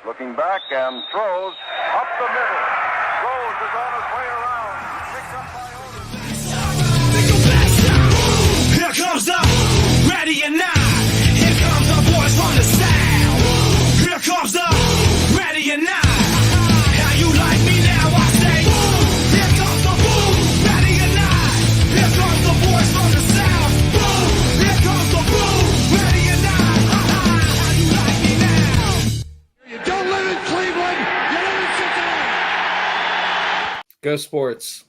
looking back and throws up the middle. Rose is on his way around. Picked up by Otis. Here comes the ready or not. Here comes the voice from the south. Here comes the ready or not. How you like me now? I say, here comes the boom, ready or not. Here comes the voice from the south. Boom, here comes the boom, ready or not. How you like me now? You don't live in Cleveland, you live in Cincinnati. Go Sports.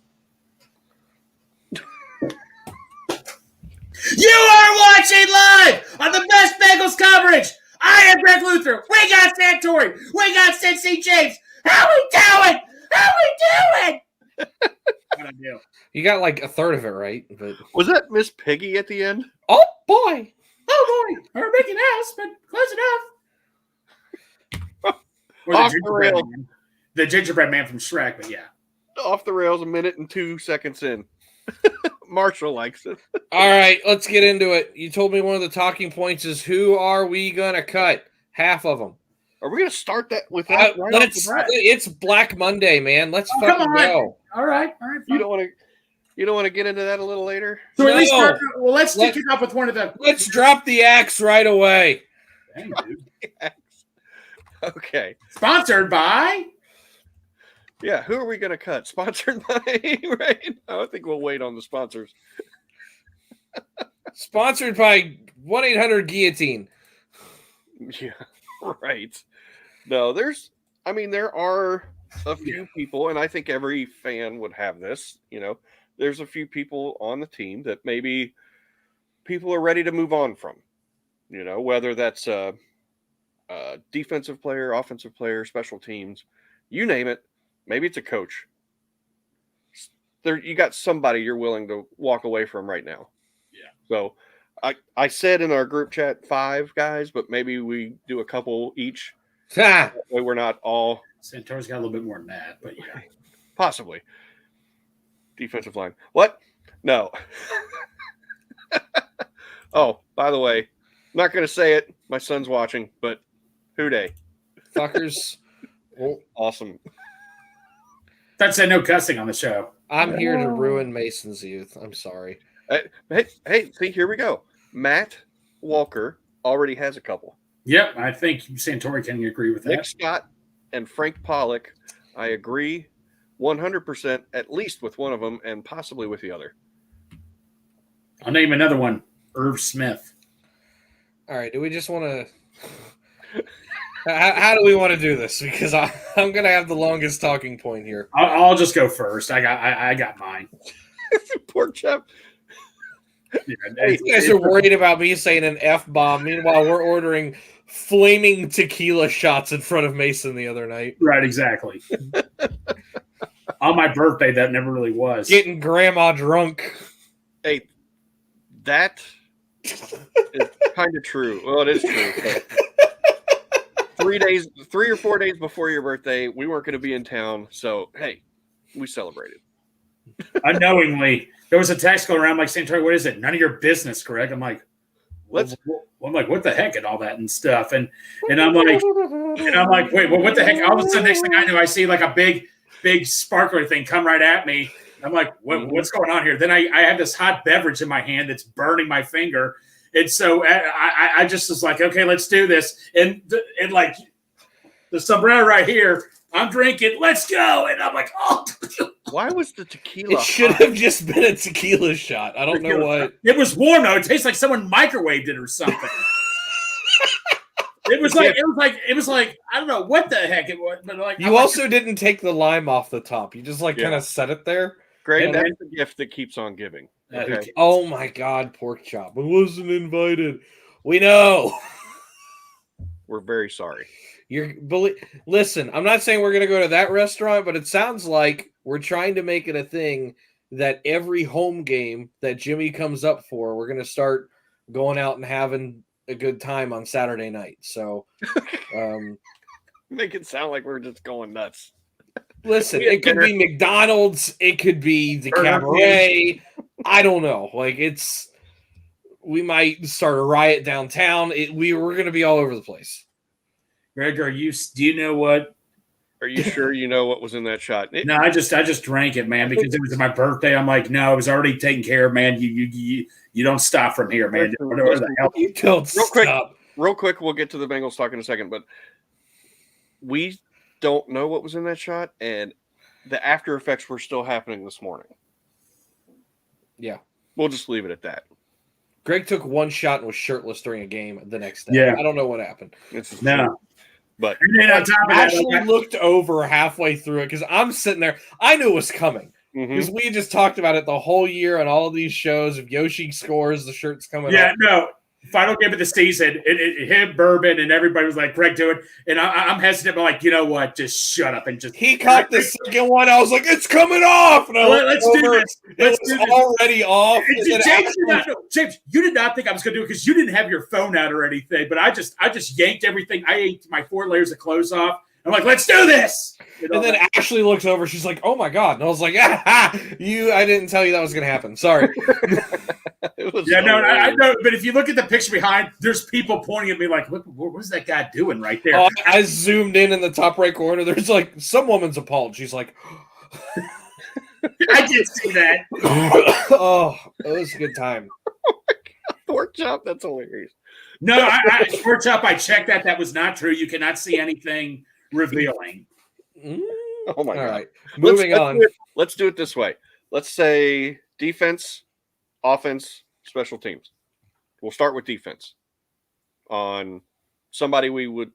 You are watching live on the best Bengals coverage. I am Greg Luther. We got Santori. We got Cincy James. How we doing? How we doing? What I do? You got like a third of it right, but Was that Miss Piggy at the end? oh boy, Oh boy, or Mickey Mouse, but close enough. Or Off the rails. The gingerbread man from Shrek, but yeah. Off the rails, a minute and 2 seconds in. Marshall likes it. all right, let's get into it. You told me one of the talking points is who are we gonna cut? Half of them. Are we going to start that with that? Right off the bat? It's Black Monday, man. Let's Oh, fucking come on. go. All right. You don't want to get into that a little later? So at least No. let's kick it up with one of the. Let's drop the axe right away. Dang, dude. Okay. Sponsored by. Yeah, who are we going to cut? Sponsored by, right? I think we'll wait on the sponsors. Sponsored by 1-800-Guillotine. Yeah, right. No, there are a few people, and I think every fan would have this, there's a few people on the team that maybe people are ready to move on from, whether that's a defensive player, offensive player, special teams, you name it. Maybe it's a coach. You got somebody you're willing to walk away from right now. Yeah. So I said in our group chat 5 guys, but maybe we do a couple each. Ha! That way we're not all Santori's got a little bit more than that, but yeah. possibly defensive line. What? No. Oh, by the way, I'm not going to say it. My son's watching, but who dey? Fuckers. Well, Awesome. That said no cussing on the show. I'm here to ruin Mason's youth. I'm sorry. Hey, see, here we go. Matt Walker already has a couple. Yep, I think Santori can agree with Nick that. Scott and Frank Pollock, I agree 100%, at least with one of them, and possibly with the other. I'll name another one, Irv Smith. All right. Do we just want to? How do we want to do this? Because I'm going to have the longest talking point here. I'll just go first. I got mine. Pork chop. Yeah, You guys are worried about me saying an F-bomb. Meanwhile, we're ordering flaming tequila shots in front of Mason the other night. right, exactly. On my birthday, that never really was. Getting grandma drunk. Hey, that is kind of true. Well, it is true. But 3 or 4 days before your birthday, we weren't going to be in town. So, hey, we celebrated. Unknowingly, there was a text going around like Santori, what is it? None of your business, correct? I'm like, what the heck and all that and stuff. And I'm like, wait, well, what the heck? All of a sudden, next thing I know, I see like a big sparkler thing come right at me. I'm like, what's going on here? Then I have this hot beverage in my hand that's burning my finger. And so I just was like, okay, let's do this. And like the sombrero right here, I'm drinking, let's go. And I'm like, oh. Why was the tequila It should hot? have just been a tequila shot. I don't know what. It was warm though. It tastes like someone microwaved it or something. It was like I don't know what the heck it was, but like You also didn't take the lime off the top. You just kind of set it there. Great. And That's the gift that keeps on giving. Okay. Oh my God, pork chop. I wasn't invited. We know. We're very sorry. Listen, I'm not saying we're going to go to that restaurant, but it sounds like we're trying to make it a thing that every home game that Jimmy comes up for, we're going to start going out and having a good time on Saturday night. So, Make it sound like we're just going nuts. listen, it could be McDonald's, it could be the Cabaret. I don't know. Like we might start a riot downtown. We're going to be all over the place. Greg, do you know what? Are you sure you know what was in that shot? No, I just drank it, man, because it was my birthday. I'm like, no, it was already taken care of, man. You don't stop from here, man. Whatever the hell. You don't stop. Real quick, we'll get to the Bengals talk in a second, but we don't know what was in that shot, and the after effects were still happening this morning. Yeah. We'll just leave it at that. Greg took one shot and was shirtless during a game the next day. Yeah. I don't know what happened. No. But and then on top of that, actually looked over halfway through it because I'm sitting there. I knew it was coming because we just talked about it the whole year on all of these shows. If Yoshi scores, the shirt's coming up. No. Final game of the season, it hit Bourbon, and everybody was like, Greg, do it. And I'm hesitant, but like, you know what? Just shut up and just. He caught the second one. I was like, it's coming off. And let's do this. It was already off. James, you did not think I was going to do it because you didn't have your phone out or anything. But I just yanked everything. I yanked my 4 layers of clothes off. I'm like, let's do this. And then Ashley looks over. She's like, oh, my God. And I was like, I didn't tell you that was going to happen. Sorry. I know. But if you look at the picture behind, there's people pointing at me like, what is that guy doing right there? Oh, I zoomed in the top right corner. There's like some woman's appalled. She's like, I did see that. Oh, it was a good time. Pork chop, that's hilarious. No, pork chop, I checked that. That was not true. You cannot see anything revealing. Oh my God. All right. Moving on. Let's do it this way. Let's say defense, offense, special teams. We'll start with defense. On somebody we're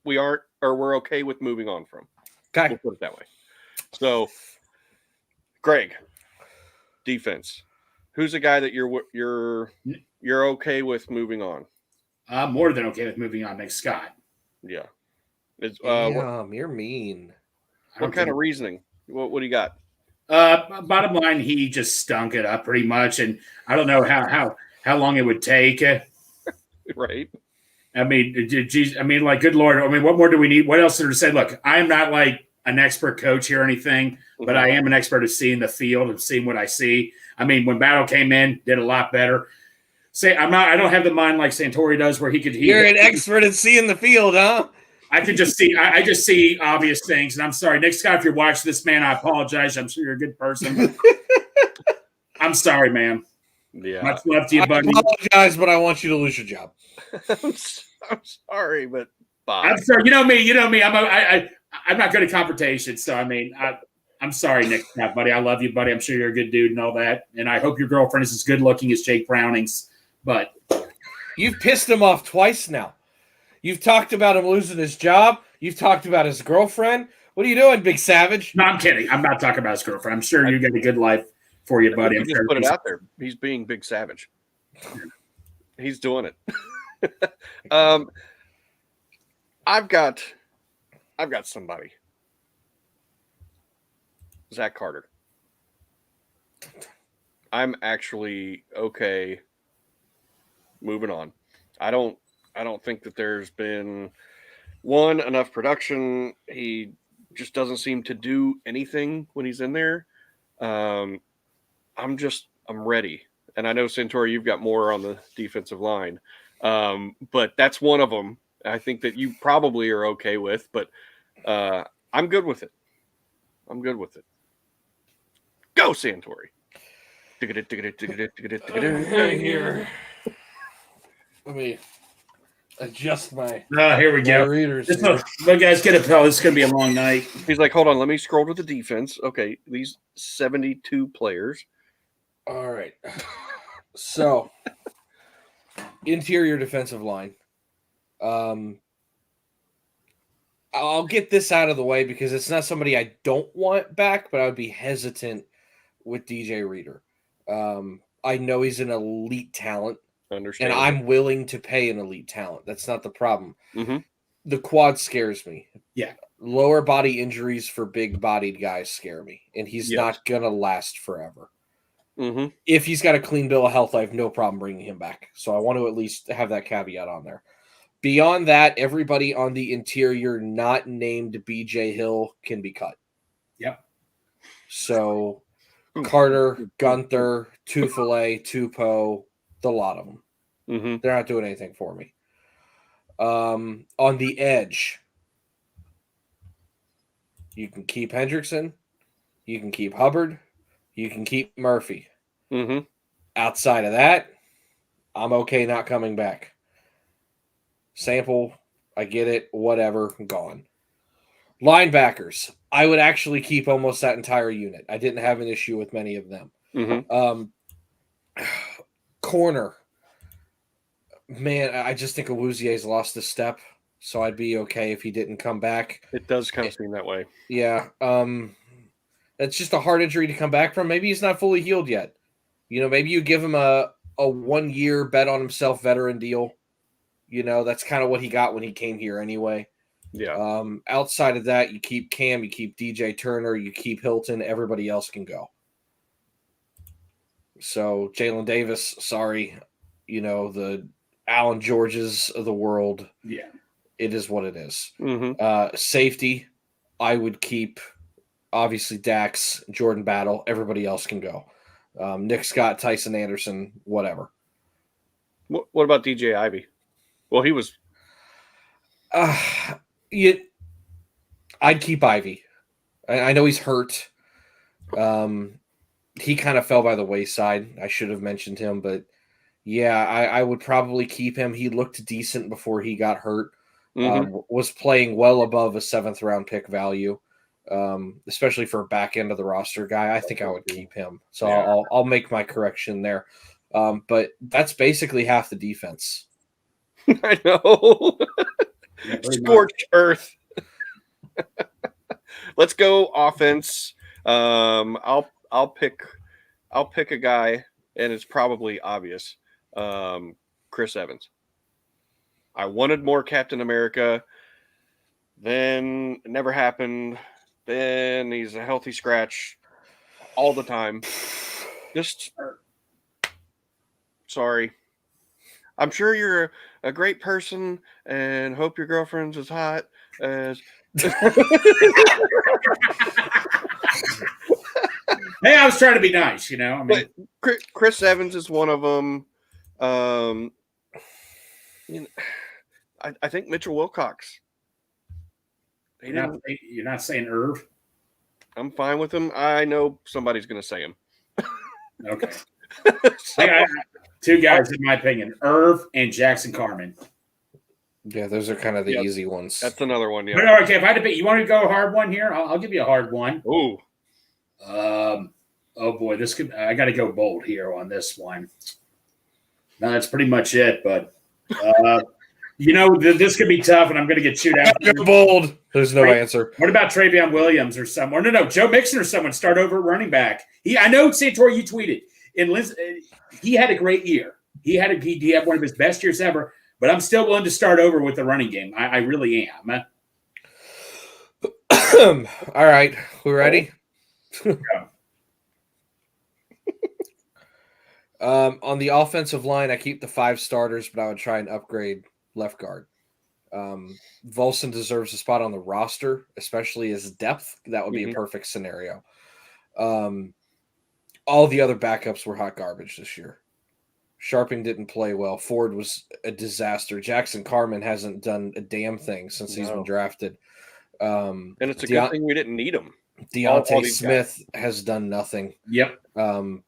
okay with moving on from. Okay. We'll put it that way. So, Greg, defense. Who's a guy that you're okay with moving on? I'm more than okay with moving on. Nick Scott. Yeah. You're mean. What kind of reasoning? What do you got? Bottom line, he just stunk it up pretty much, and I don't know how long it would take. Right. I mean, geez, like, good Lord. I mean, what more do we need? What else to say? Look, I am not like an expert coach here or anything, but I am an expert at seeing the field and seeing what I see. I mean, when Battle came in, did a lot better. I don't have the mind like Santori does where he could. You're an expert at seeing the field, huh? I can just see. I just see obvious things, and I'm sorry, Nick Scott, if you're watching this, man, I apologize. I'm sure you're a good person. I'm sorry, man. Yeah, much love to you, buddy. I apologize, but I want you to lose your job. I'm sorry, but bye. I'm sorry. You know me. I'm not good at confrontation, so I mean, I'm sorry, Nick Scott, buddy. I love you, buddy. I'm sure you're a good dude and all that, and I hope your girlfriend is as good looking as Jake Browning's. But you've pissed him off twice now. You've talked about him losing his job. You've talked about his girlfriend. What are you doing, Big Savage? No, I'm kidding. I'm not talking about his girlfriend. I'm sure you got a good life for you, buddy. I'm just sure put it out there. He's being Big Savage. He's doing it. I've got somebody. Zach Carter. I'm actually okay moving on. I don't think that there's been enough production. He just doesn't seem to do anything when he's in there. I'm ready. And I know, Santori, you've got more on the defensive line. But that's one of them I think that you probably are okay with, but I'm good with it. Go, Santori. Here. Let me adjust my. Here we go. Readers. Look, guys, get a pill. This is going to be a long night. He's like, hold on, let me scroll to the defense. Okay, these 72 players. All right. So, interior defensive line. I'll get this out of the way because it's not somebody I don't want back, but I would be hesitant with DJ Reader. I know he's an elite talent. Understand. And I'm willing to pay an elite talent. That's not the problem. Mm-hmm. The quad scares me. Yeah. Lower body injuries for big-bodied guys scare me. And he's not going to last forever. Mm-hmm. If he's got a clean bill of health, I have no problem bringing him back. So I want to at least have that caveat on there. Beyond that, everybody on the interior not named BJ Hill can be cut. Yep. So Carter, Gunther, Tufele, Tupo, the lot of them. Mm-hmm. They're not doing anything for me. On the edge, you can keep Hendrickson, you can keep Hubbard, you can keep Murphy. Mm-hmm. Outside of that, I'm okay not coming back. Sample, I get it, whatever, gone. Linebackers, I would actually keep almost that entire unit. I didn't have an issue with many of them. Mm-hmm. Corner, man, I just think Awuzie's lost a step, so I'd be okay if he didn't come back. It does kind of seem that way. Yeah, that's just a hard injury to come back from. Maybe he's not fully healed yet. Maybe you give him a 1 year bet on himself veteran deal. That's kind of what he got when he came here anyway. Yeah. Outside of that, you keep Cam, you keep DJ Turner, you keep Hilton. Everybody else can go. So Jalen Davis, sorry, the Allen Georges of the world. Yeah, it is what it is. Mm-hmm. Safety, I would keep obviously Dax, Jordan Battle. Everybody else can go. Nick Scott, Tyson Anderson, whatever. What about DJ Ivy? Well, he was. I'd keep Ivy. I know he's hurt. He kind of fell by the wayside. I should have mentioned him, but yeah, I would probably keep him. He looked decent before he got hurt. Mm-hmm. Was playing well above a 7th round pick value, especially for a back end of the roster guy. I think I would keep him. So Yeah. I'll make my correction there. But that's basically half the defense. I know. Scorched earth. Let's go offense. I'll pick a guy, and it's probably obvious. Chris Evans. I wanted more Captain America. Then it never happened. Then he's a healthy scratch all the time. Just sorry. I'm sure you're a great person and hope your girlfriend's as hot as. Hey, I was trying to be nice, I mean, But Chris Evans is one of them. I think Mitchell Wilcox. you're not saying Irv. I'm fine with him. I know somebody's going to say him. Okay. So, I got two guys, in my opinion, Irv and Jackson Carmen. Yeah, those are kind of the Yep. easy ones. that's another one. But, Yeah. okay, if I had to pick, you want to go a hard one here? I'll give you a hard one. Oh, Oh boy, I got to go bold here on this one. No, that's pretty much it. But this could be tough, and I'm going to get chewed out. Go bold. There's no answer. What about Travion Williams or someone? No, Joe Mixon or someone start over at running back. I know Santori, you tweeted, and he had a great year. He had one of his best years ever. But I'm still willing to start over with the running game. I really am. All right, we ready? On the offensive line, I keep the 5 starters, but I would try and upgrade left guard. Volson deserves a spot on the roster, especially as depth. That would be a perfect scenario. All the other backups were hot garbage this year. Sharping didn't play well. Ford was a disaster. Jackson Carmen hasn't done a damn thing since he's been drafted. and it's a good thing we didn't need him. Deontay Smith has done nothing. Yep. You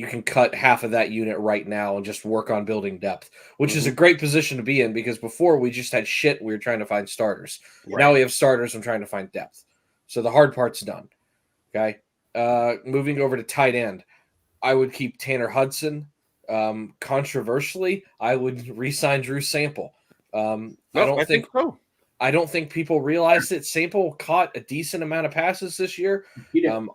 can cut half of that unit right now and just work on building depth, which is a great position to be in because before we just had shit. We were trying to find starters. Right. Now we have starters and trying to find depth. So the hard part's done. Okay. Moving over to tight end, I would keep Tanner Hudson. Controversially, I would re-sign Drew Sample. I think so. I don't think people realize that Sample caught a decent amount of passes this year.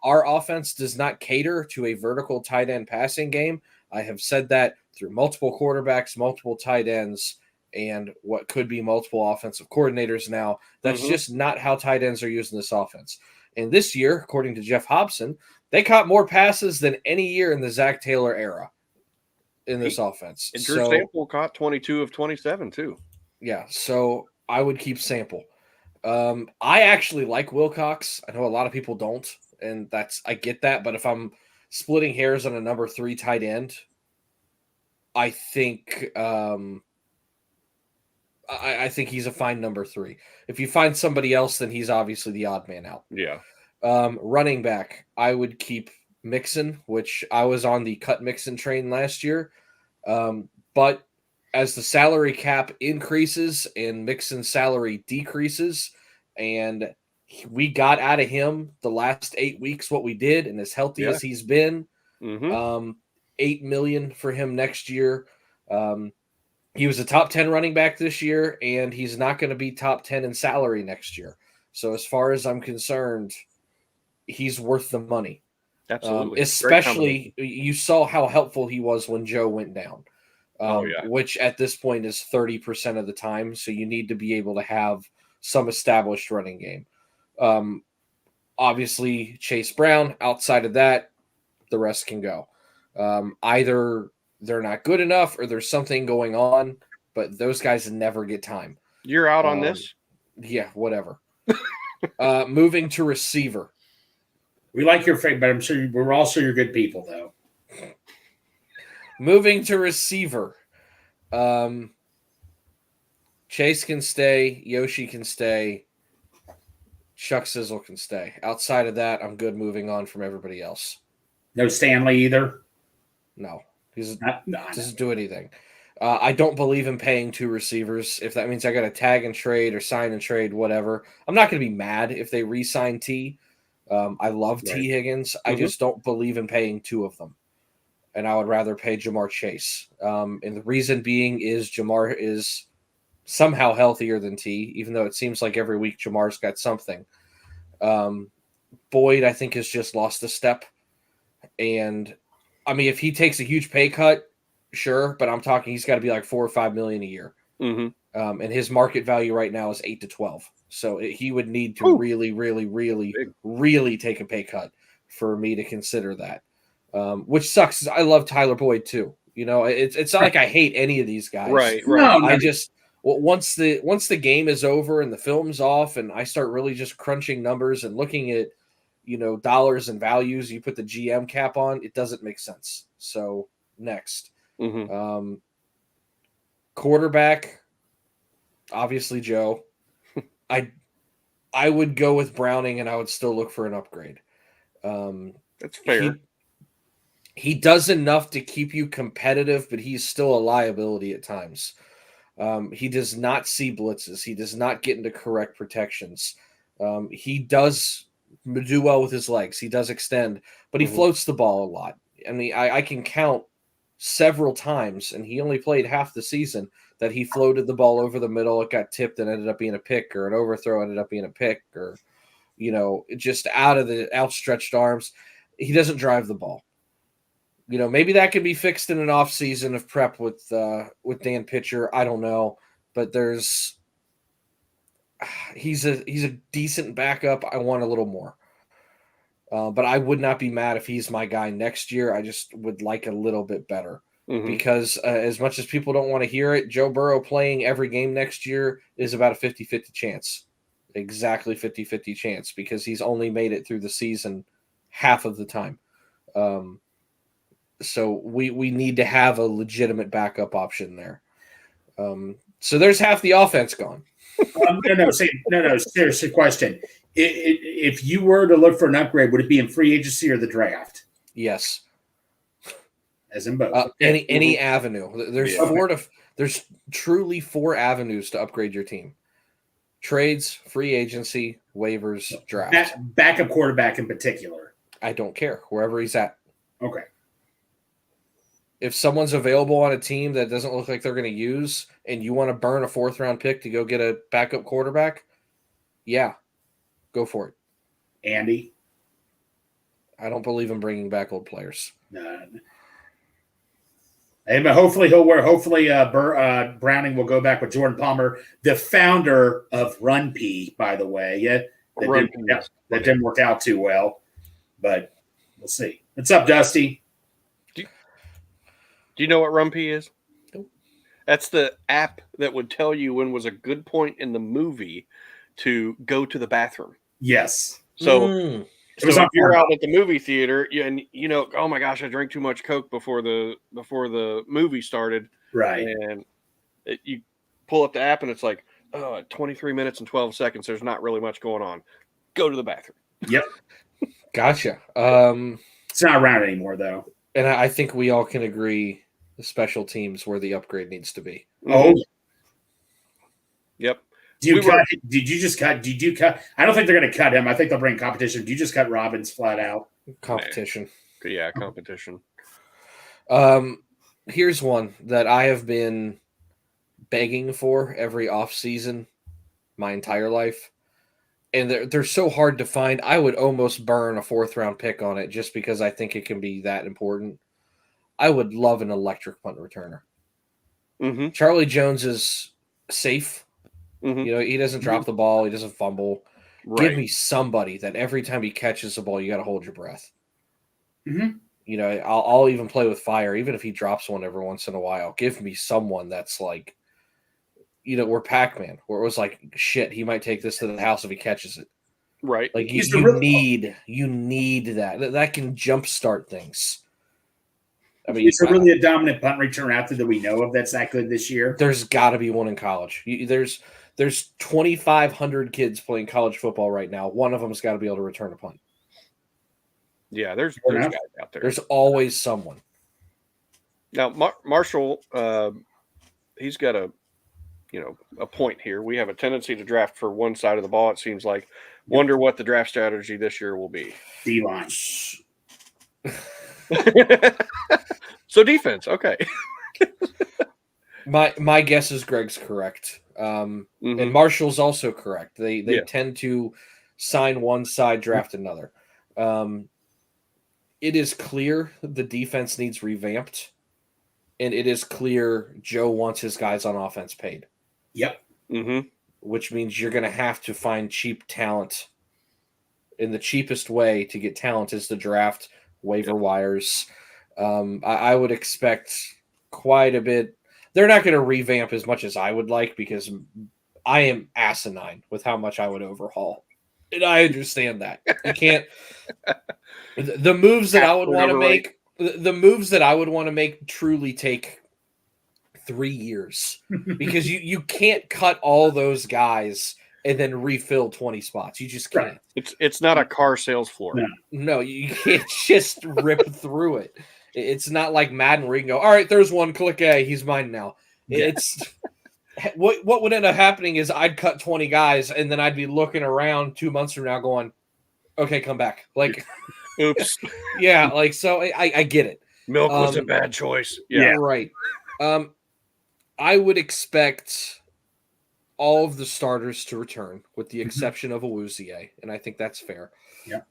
Our offense does not cater to a vertical tight end passing game. I have said that through multiple quarterbacks, multiple tight ends, and what could be multiple offensive coordinators now. That's just not how tight ends are used in this offense. And this year, according to Jeff Hobson, they caught more passes than any year in the Zach Taylor era in this offense. And Drew Sample caught 22 of 27 too. Yeah, so I would keep Sample. I actually like Wilcox. I know a lot of people don't, and I get that. But if I'm splitting hairs on a number 3 tight end, I think I think he's a fine number 3. If you find somebody else, then he's obviously the odd man out. Yeah. Running back, I would keep Mixon, which I was on the cut Mixon train last year. But as the salary cap increases and Mixon's salary decreases, and we got out of him the last 8 weeks what we did, and as healthy as he's been, $8 million for him next year. He was a top 10 running back this year, and he's not going to be top 10 in salary next year. So as far as I'm concerned, he's worth the money. Absolutely. Especially you saw how helpful he was when Joe went down. Yeah. Which at this point is 30% of the time. So you need to be able to have some established running game. Obviously, Chase Brown, outside of that, the rest can go. Either they're not good enough or there's something going on, but those guys never get time. You're out on this? Yeah, whatever. Moving to receiver. We like your favorite, but I'm sure we're also your good people, though. Moving to receiver. Chase can stay. Yoshi can stay. Chuck Sizzle can stay. Outside of that, I'm good moving on from everybody else. No Stanley either? No. He doesn't do anything. I don't believe in paying 2 receivers. If that means I got to tag and trade or sign and trade, whatever. I'm not going to be mad if they re-sign T. I love T. Higgins. I just don't believe in paying 2 of them. And I would rather pay Jamar Chase. And the reason being is Jamar is somehow healthier than T, even though it seems like every week Jamar's got something. Boyd, I think, has just lost a step. And, I mean, if he takes a huge pay cut, sure, but I'm talking he's got to be like $4 or $5 million a year. And his market value right now is 8 to 12. So he would need to really, really, really, really take a pay cut for me to consider that. Which sucks. I love Tyler Boyd too. You know, it's not like I hate any of these guys. Right. No, I just once the game is over and the film's off and I start really just crunching numbers and looking at, you know, dollars and values, you put the GM cap on, it doesn't make sense. So next. Quarterback, obviously Joe. I would go with Browning and I would still look for an upgrade. That's fair. He does enough to keep you competitive, but he's still a liability at times. He does not see blitzes. He does not get into correct protections. He does do well with his legs. He does extend, but he floats the ball a lot. I mean, I can count several times, and he only played half the season, that he floated the ball over the middle. It got tipped and ended up being a pick, or an overthrow ended up being a pick, or, you know, just out of the outstretched arms. He doesn't drive the ball. You know, maybe that could be fixed in an off season of prep with Dan Pitcher. I don't know, but he's a decent backup. I want a little more, but I would not be mad if he's my guy next year. I just would like a little bit better because as much as people don't want to hear it, Joe Burrow playing every game next year is about a 50-50 chance, exactly 50-50 chance, because he's only made it through the season half of the time. So we need to have a legitimate backup option there. So there's half the offense gone. No. Seriously, question. If you were to look for an upgrade, would it be in free agency or the draft? Yes. As in both. Any avenue. There's truly 4 avenues to upgrade your team. Trades, free agency, waivers, draft. Backup quarterback in particular. I don't care. Wherever he's at. Okay. If someone's available on a team that doesn't look like they're going to use, and you want to burn a 4th-round pick to go get a backup quarterback, yeah, go for it. Andy? I don't believe in bringing back old players. No. Hey, but hopefully Browning will go back with Jordan Palmer, the founder of Run P, by the way. Yeah, that didn't work out too well, but we'll see. What's up, Dusty? Do you know what Rumpy is? Nope. That's the app that would tell you when was a good point in the movie to go to the bathroom. Yes. So if you're out at the movie theater and you know, oh my gosh, I drank too much Coke before the movie started. Right. And you pull up the app and it's like, oh, at 23 minutes and 12 seconds, there's not really much going on. Go to the bathroom. Yep. Gotcha. It's not around anymore, though. And I think we all can agree the special teams where the upgrade needs to be. Oh. Yep. Did you just cut? Did you cut? I don't think they're going to cut him. I think they'll bring competition. Did you just cut Robbins flat out? Competition. Yeah, competition. Here's one that I have been begging for every offseason my entire life. And they're so hard to find. I would almost burn a 4th-round pick on it just because I think it can be that important. I would love an electric punt returner. Mm-hmm. Charlie Jones is safe. Mm-hmm. You know, he doesn't drop the ball. He doesn't fumble. Right. Give me somebody that every time he catches the ball, you got to hold your breath. Mm-hmm. You know, I'll even play with fire, even if he drops one every once in a while. Give me someone that's like, you know, we're Pac-Man, where it was like, shit, he might take this to the house if he catches it. Right. Like you need that. That can jumpstart things. I mean, is there really a dominant punt return out there that we know of that's that good this year? There's got to be one in college. There's 2,500 kids playing college football right now. One of them's got to be able to return a punt. Yeah, there's guys out there. There's always someone. Now, Marshall, he's got a point here. We have a tendency to draft for one side of the ball, it seems like. Wonder what the draft strategy this year will be. D-line. So defense, okay. My guess is Greg's correct. And Marshall's also correct. They tend to sign one side, draft another. It is clear the defense needs revamped, and it is clear Joe wants his guys on offense paid. Yep. Mm-hmm. Which means you're going to have to find cheap talent. And the cheapest way to get talent is to draft waiver wires. I would expect quite a bit. They're not going to revamp as much as I would like because I am asinine with how much I would overhaul. And I understand that. You can't. The moves that I would want to make, the moves that I would want to make truly take 3 years because you can't cut all those guys and then refill 20 spots. You just can't. It's not a car sales floor. No, you can't just rip through it. It's not like Madden where you can go, all right, there's one, click A, he's mine now. Yeah. It's what would end up happening is I'd cut 20 guys and then I'd be looking around 2 months from now going, okay, come back. Like, oops. Yeah, like, so I get it. Milk was a bad choice. Yeah, right. I would expect all of the starters to return with the exception of Awuzie, and I think that's fair. Yeah.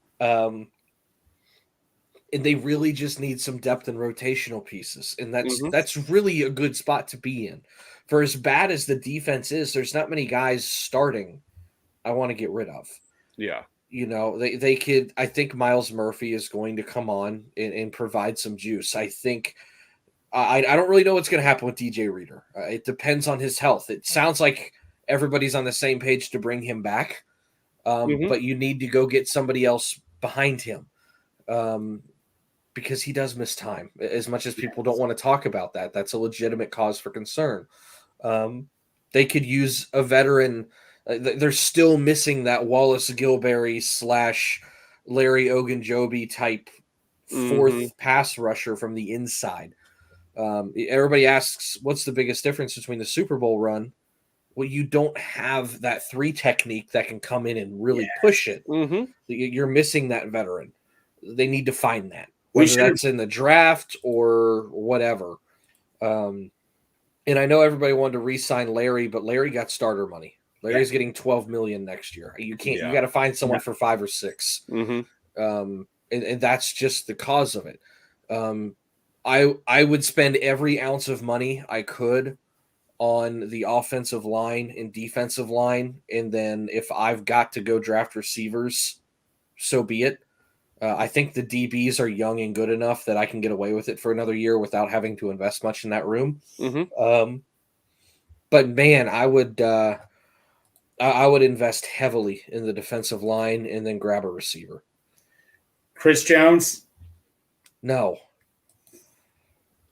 And they really just need some depth and rotational pieces, and that's really a good spot to be in. For as bad as the defense is, there's not many guys starting I want to get rid of. Yeah. You know, they could. I think Miles Murphy is going to come on and provide some juice. I think I don't really know what's going to happen with DJ Reader. It depends on his health. It sounds like everybody's on the same page to bring him back, but you need to go get somebody else behind him because he does miss time. As much as people don't want to talk about that, that's a legitimate cause for concern. They could use a veteran. They're still missing that Wallace Gilberry / Larry Ogunjobi type fourth pass rusher from the inside. Everybody asks, what's the biggest difference between the Super Bowl run? Well, you don't have that 3 technique that can come in and really push it. You're missing that veteran. They need to find that, whether that's in the draft or whatever. And I know everybody wanted to re-sign Larry, but Larry got starter money. Larry's getting $12 million next year. You can't. You got to find someone for 5 or 6. And that's just the cause of it. I would spend every ounce of money I could on the offensive line and defensive line, and then if I've got to go draft receivers, so be it. I think the DBs are young and good enough that I can get away with it for another year without having to invest much in that room. But man, I would invest heavily in the defensive line and then grab a receiver. Chris Jones? No.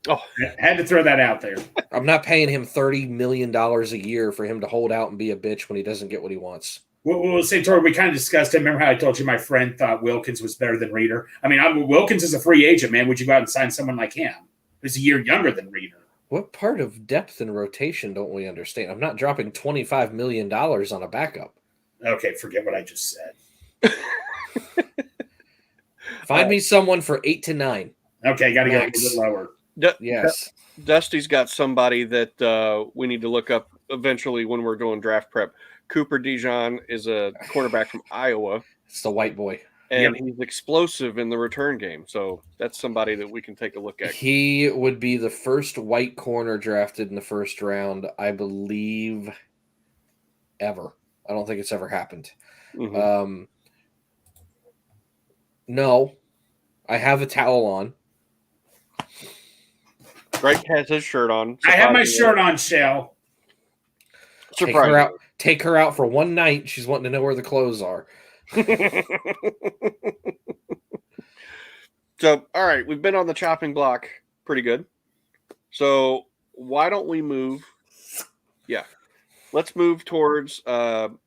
Oh, Had to throw that out there. I'm not paying him $30 million a year for him to hold out and be a bitch when he doesn't get what he wants. We'll say, Tori, we kind of discussed it. Remember how I told you my friend thought Wilkins was better than Reeder? I mean, Wilkins is a free agent, man. Would you go out and sign someone like him who's a year younger than Reeder? What part of depth and rotation don't we understand? I'm not dropping $25 million on a backup. Okay, forget what I just said. Find me someone for 8 to 9. Okay, got to go a Max. little bit lower. Yes. Dusty's got somebody that we need to look up eventually when we're doing draft prep. Cooper Dijon is a quarterback from Iowa. It's the white boy. And he's explosive in the return game. So that's somebody that we can take a look at. He would be the first white corner drafted in the first round, I believe, ever. I don't think it's ever happened. Mm-hmm. No, I have a towel on. Greg has his shirt on. I have my shirt on, Shell. Take her out for one night. She's wanting to know where the clothes are. So, all right, we've been on the chopping block pretty good. So, why don't we move? Yeah, let's move towards kind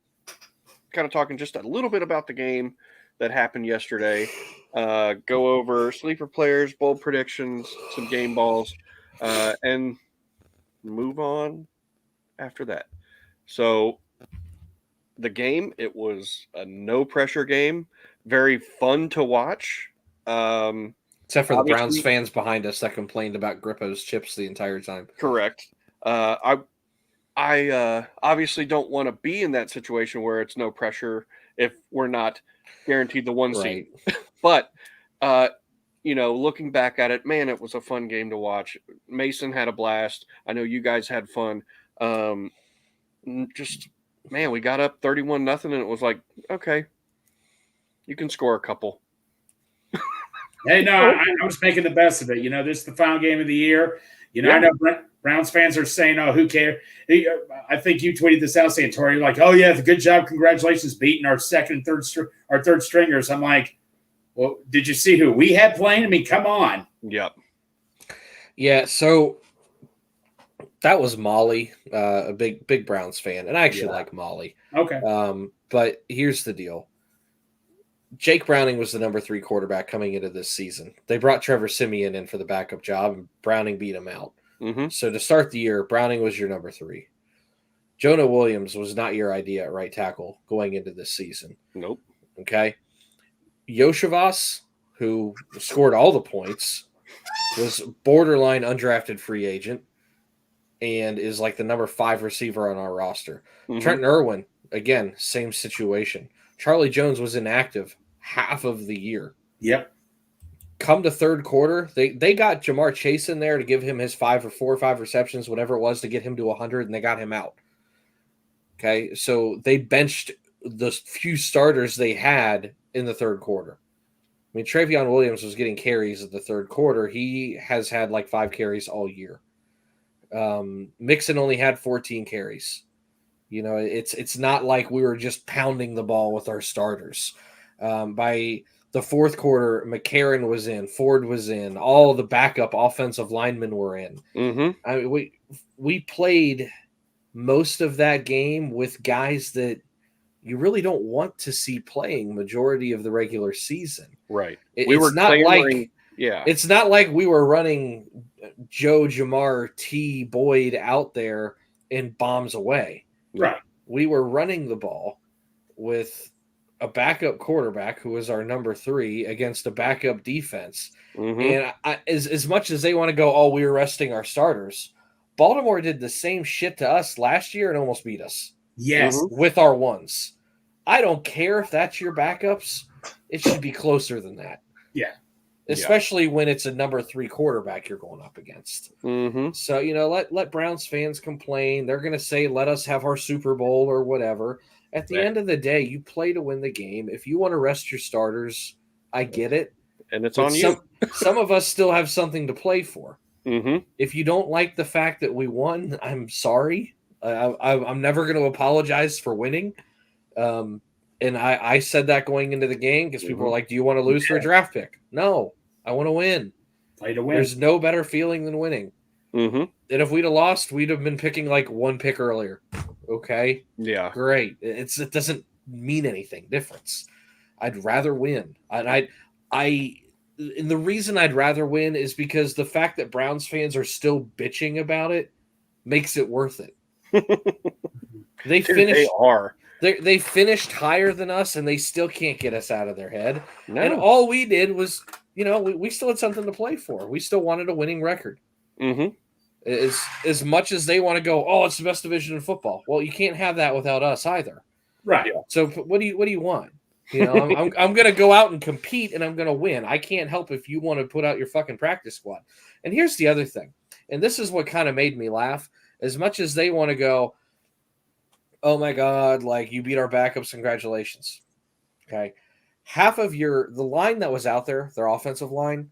of talking just a little bit about the game that happened yesterday. Go over sleeper players, bold predictions, some game balls, and move on after that. So, the game, it was a no-pressure game. Very fun to watch. Except for the Browns fans behind us that complained about Grippo's chips the entire time. Correct. I obviously don't want to be in that situation where it's no pressure if we're not guaranteed the one seed. But, looking back at it, man, it was a fun game to watch. Mason had a blast. I know you guys had fun. Man, we got up 31-0, and it was like, okay, you can score a couple. Hey, no, I was making the best of it. This is the final game of the year. I know Browns fans are saying, oh, who cares? I think you tweeted this out, Santori, like, oh, yeah, good job. Congratulations, beating our second and third stringers. I'm like, well, did you see who we had playing? I mean, come on. Yep. Yeah, so that was Molly, a big Browns fan, and I actually like Molly. Okay. But here's the deal. Jake Browning was the number 3 quarterback coming into this season. They brought Trevor Siemian in for the backup job, and Browning beat him out. Mm-hmm. So to start the year, Browning was your number 3. Jonah Williams was not your idea at right tackle going into this season. Nope. Okay. Yoshivas, who scored all the points, was borderline undrafted free agent and is like the number 5 receiver on our roster. Mm-hmm. Trenton Irwin, again, same situation. Charlie Jones was inactive half of the year. Yep. Come to third quarter, they got Jamar Chase in there to give him his 4 or 5 receptions, whatever it was, to get him to 100, and they got him out. Okay, so they benched the few starters they had in the third quarter. I mean, Travion Williams was getting carries in the third quarter. He has had like 5 carries all year. Mixon only had 14 carries. It's not like we were just pounding the ball with our starters. By the fourth quarter, McCarron was in, Ford was in, all the backup offensive linemen were in. Mm-hmm. I mean, we played most of that game with guys that you really don't want to see playing majority of the regular season. Right. It's not like we were running Joe Jamar T. Boyd out there and bombs away. Right. We were running the ball with a backup quarterback who was our number 3 against a backup defense. Mm-hmm. And as much as they want to go, oh, we were resting our starters, Baltimore did the same shit to us last year and almost beat us. Yes. With our ones. I don't care if that's your backups. It should be closer than that. Yeah. Especially when it's a number 3 quarterback you're going up against. Mm-hmm. So, let Browns fans complain. They're going to say, let us have our Super Bowl or whatever. At the end of the day, you play to win the game. If you want to rest your starters, I get it. And it's on you. Some of us still have something to play for. Mm-hmm. If you don't like the fact that we won, I'm sorry. I'm never going to apologize for winning. And I said that going into the game because people were like, do you want to lose for a draft pick? No, I want to win. Play to win. There's no better feeling than winning. Mm-hmm. And if we'd have lost, we'd have been picking like one pick earlier. Okay, Yeah. great. It doesn't mean anything difference. I'd rather win, and and the reason I'd rather win is because the fact that Browns fans are still bitching about it makes it worth it. They Dude, finished. they are. They finished higher than us, and they still can't get us out of their head. No. And all we did was, we still had something to play for. We still wanted a winning record. Mm-hmm. As much as they want to go, oh, it's the best division in football. Well, you can't have that without us either. Right. So what do you want? I'm going to go out and compete, and I'm going to win. I can't help if you want to put out your fucking practice squad. And here's the other thing, and this is what kind of made me laugh. As much as they want to go, oh my God, like you beat our backups, congratulations. Okay. Half of the line that was out there, their offensive line,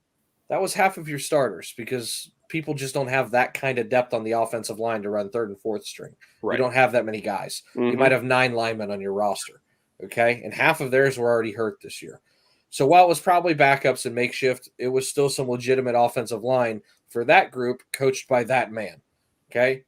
that was half of your starters because people just don't have that kind of depth on the offensive line to run third and fourth string. Right. You don't have that many guys. You might have 9 linemen on your roster. Okay. And half of theirs were already hurt this year. So while it was probably backups and makeshift, it was still some legitimate offensive line for that group coached by that man. Okay.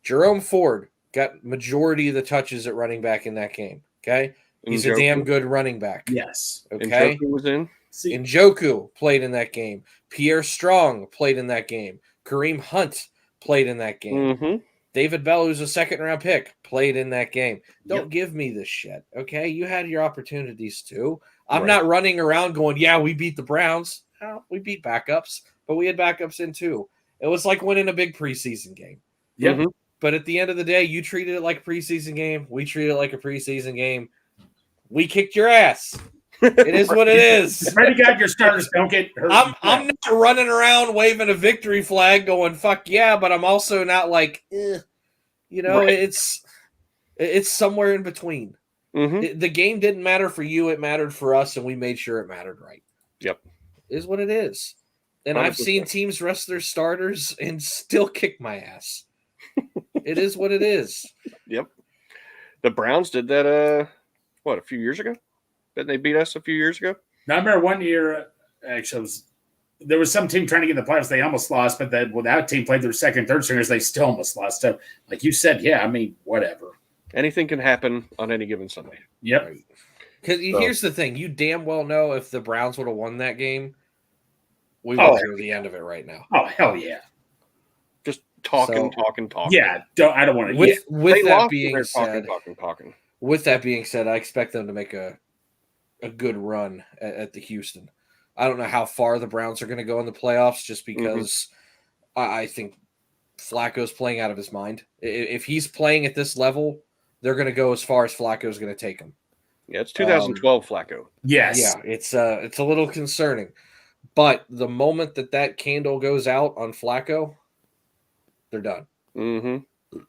Jerome Ford got majority of the touches at running back in that game. Okay. He's a damn good running back. Yes. Okay. Njoku was in. Njoku played in that game. Pierre Strong played in that game. Kareem Hunt played in that game. Mm-hmm. David Bell, who's a second-round pick, played in that game. Don't give me this shit, okay? You had your opportunities too. I'm not running around going, yeah, we beat the Browns. No, we beat backups, but we had backups in too. It was like winning a big preseason game. Yep. Mm-hmm. But at the end of the day, you treated it like a preseason game. We treated it like a preseason game. We kicked your ass. It is what it is. Pray to God your starters don't get hurt. I'm not running around waving a victory flag going, fuck yeah, but I'm also not like, it's somewhere in between. Mm-hmm. The game didn't matter for you. It mattered for us, and we made sure it mattered right. Yep. It is what it is. And 100%. I've seen teams rest their starters and still kick my ass. It is what it is. Yep. The Browns did that, a few years ago? Didn't they beat us a few years ago? Now, I remember one year, actually, there was some team trying to get in the playoffs. They almost lost, but then when that team played their second, third stringers, they still almost lost. So, like you said, whatever. Anything can happen on any given Sunday. Yep. Because here's the thing. You damn well know if the Browns would have won that game, we would hear the end of it right now. Oh, hell yeah. Just talking. Yeah, I don't want to. With that being said, talking. With that being said, I expect them to make a good run at the Houston. I don't know how far the Browns are going to go in the playoffs just because I think Flacco's playing out of his mind. If he's playing at this level, they're going to go as far as Flacco's going to take them. Yeah, it's 2012 Flacco. Yes. Yeah, it's a little concerning. But the moment that candle goes out on Flacco, they're done. Mm-hmm.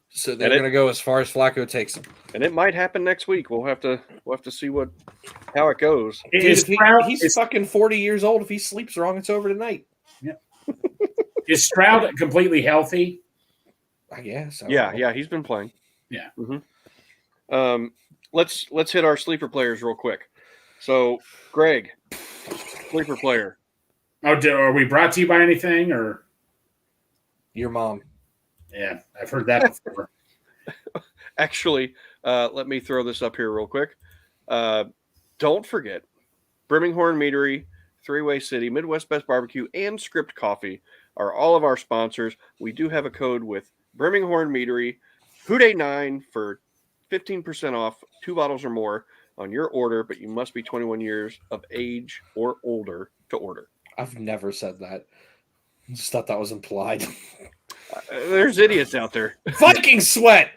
So they're going to go as far as Flacco takes them. And it might happen next week. We'll have to see how it goes. He's fucking 40 years old. If he sleeps wrong, it's over tonight. Yeah. Is Stroud completely healthy? I guess. Yeah, he's been playing. Yeah. Mm-hmm. Let's hit our sleeper players real quick. So, Greg, sleeper player. Oh, are we brought to you by anything or your mom? Yeah, I've heard that before. Actually, let me throw this up here real quick. Don't forget, Birmingham Meadery, Three-Way City, Midwest Best Barbecue, and Script Coffee are all of our sponsors. We do have a code with Birmingham Meadery, Houday9 for 15% off 2 bottles or more on your order, but you must be 21 years of age or older to order. I've never said that. I just thought that was implied. There's idiots out there. Viking sweat!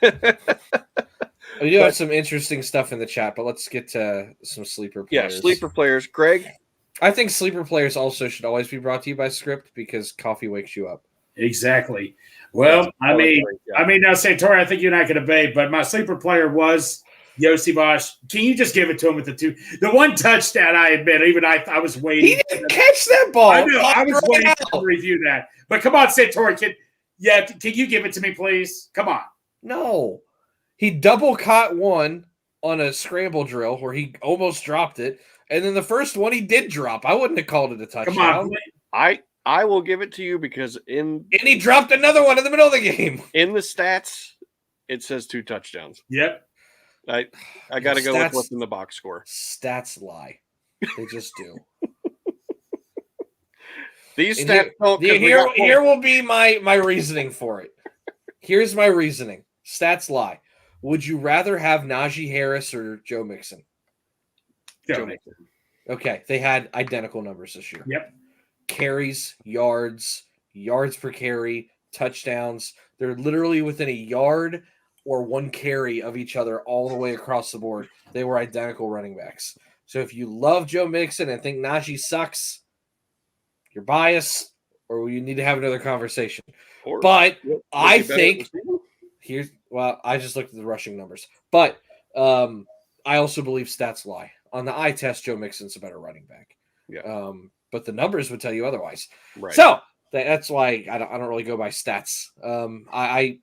We do have some interesting stuff in the chat, but let's get to some sleeper players. Yeah, sleeper players. Greg? I think sleeper players also should always be brought to you by Script because coffee wakes you up. Exactly. Well, I mean, now, Santori, I think you're not going to debate, but my sleeper player was Yossi Bosch. Can you just give it to him with the one touchdown? I admit, even I was waiting. He didn't catch that ball. I know. I was waiting to review that. But come on, Santori, can you give it to me, please? Come on. No. He double caught one on a scramble drill where he almost dropped it. And then the first one he did drop. I wouldn't have called it a touchdown. Come on. I will give it to you because in And he dropped another one in the middle of the game. the stats, it says 2 touchdowns. Yep. I got to go with what's in the box score. Stats lie. They just do. These And stats don't. 'cause we got here will be my reasoning for it. Here's my reasoning. Stats lie. Would you rather have Najee Harris or Joe Mixon? Joe. Okay, they had identical numbers this year. Yep. Carries, yards per carry, touchdowns. They're literally within a yard or 1 carry of each other all the way across the board. They were identical running backs. So if you love Joe Mixon and think Najee sucks, you're biased, or you need to have another conversation. But I think I just looked at the rushing numbers. But I also believe stats lie. On the eye test, Joe Mixon's a better running back. Yeah. But the numbers would tell you otherwise. Right. So that's why I don't really go by stats. I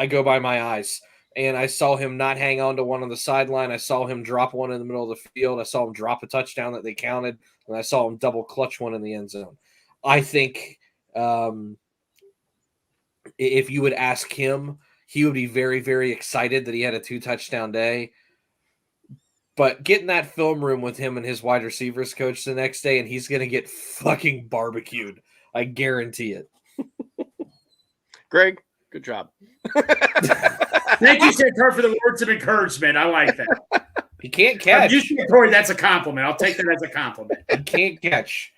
go by my eyes. And I saw him not hang on to one on the sideline. I saw him drop one in the middle of the field. I saw him drop a touchdown that they counted. And I saw him double clutch one in the end zone. I think if you would ask him, he would be very, very excited that he had a 2-touchdown day. But get in that film room with him and his wide receivers coach the next day, and he's going to get fucking barbecued. I guarantee it. Greg, good job. Thank you, Santori, for the words of encouragement. I like that. He can't catch. Santori, that's a compliment. I'll take that as a compliment. He can't catch.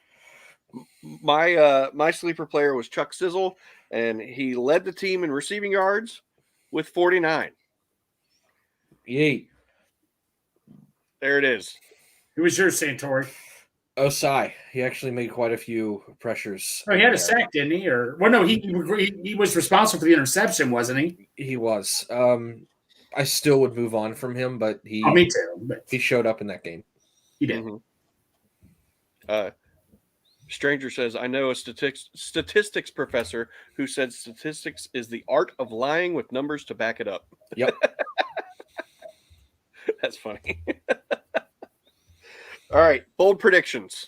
My sleeper player was Chuck Sizzle, and he led the team in receiving yards with 49. Yay. There it is. Who was yours, Santori? Osai. He actually made quite a few pressures. Oh, he had a sack, didn't he? Or well, no, he was responsible for the interception, wasn't he? He was. I still would move on from him, but me too. But he showed up in that game. He did. Mm-hmm. Stranger says, I know a statistics professor who said statistics is the art of lying with numbers to back it up. Yep. That's funny. All right, bold predictions.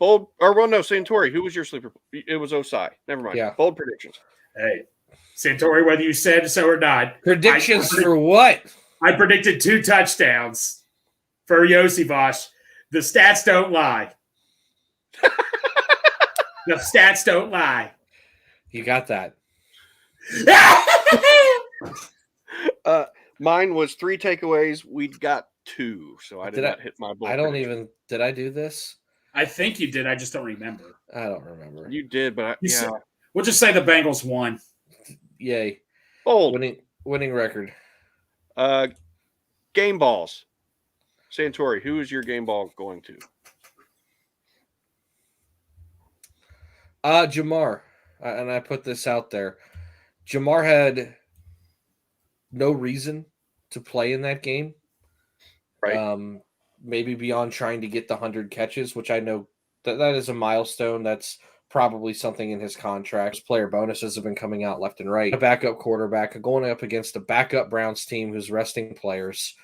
Santori. Who was your sleeper? It was Osai. Never mind. Yeah. Bold predictions. Hey, Santori, whether you said so or not. Predictions for what? I predicted 2 touchdowns for Yosivash. The stats don't lie. The stats don't lie. You got that. Mine was 3 takeaways. We got 2, so I did not hit my bold. Did I do this? I think you did. I just don't remember. I don't remember. You did, but we'll just say the Bengals won. Yay. Bold. Winning record. Game balls. Santori, who is your game ball going to? Jamar. And I put this out there. Jamar had no reason to play in that game. Right. Maybe beyond trying to get the 100 catches, which I know that is a milestone. That's probably something in his contract. Player bonuses have been coming out left and right. A backup quarterback going up against a backup Browns team who's resting players.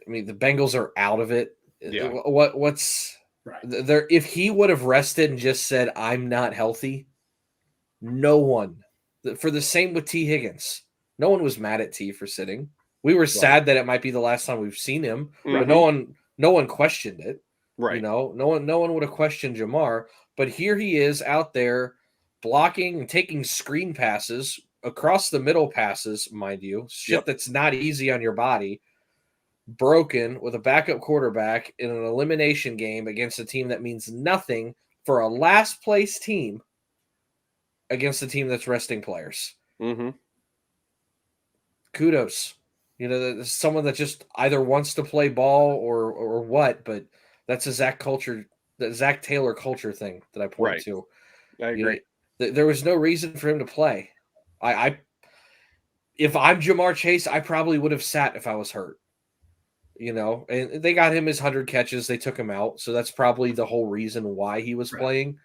I mean, the Bengals are out of it. Yeah. What's right there? If he would have rested and just said, "I'm not healthy," no one. For the same with T. Higgins, no one was mad at T for sitting. We were sad that it might be the last time we've seen him, but no one questioned it. Right. You know, no one would have questioned Jamar, but here he is out there blocking and taking screen passes across the middle passes, mind you, shit that's not easy on your body. Broken with a backup quarterback in an elimination game against a team that means nothing for a last place team against a team that's resting players. Mm-hmm. Kudos. You know, someone that just either wants to play ball or what, but that's a Zach Taylor culture thing that I point to. I agree. There was no reason for him to play. If I'm Jamar Chase, I probably would have sat if I was hurt. You know, and they got him his 100 catches. They took him out. So that's probably the whole reason why he was playing.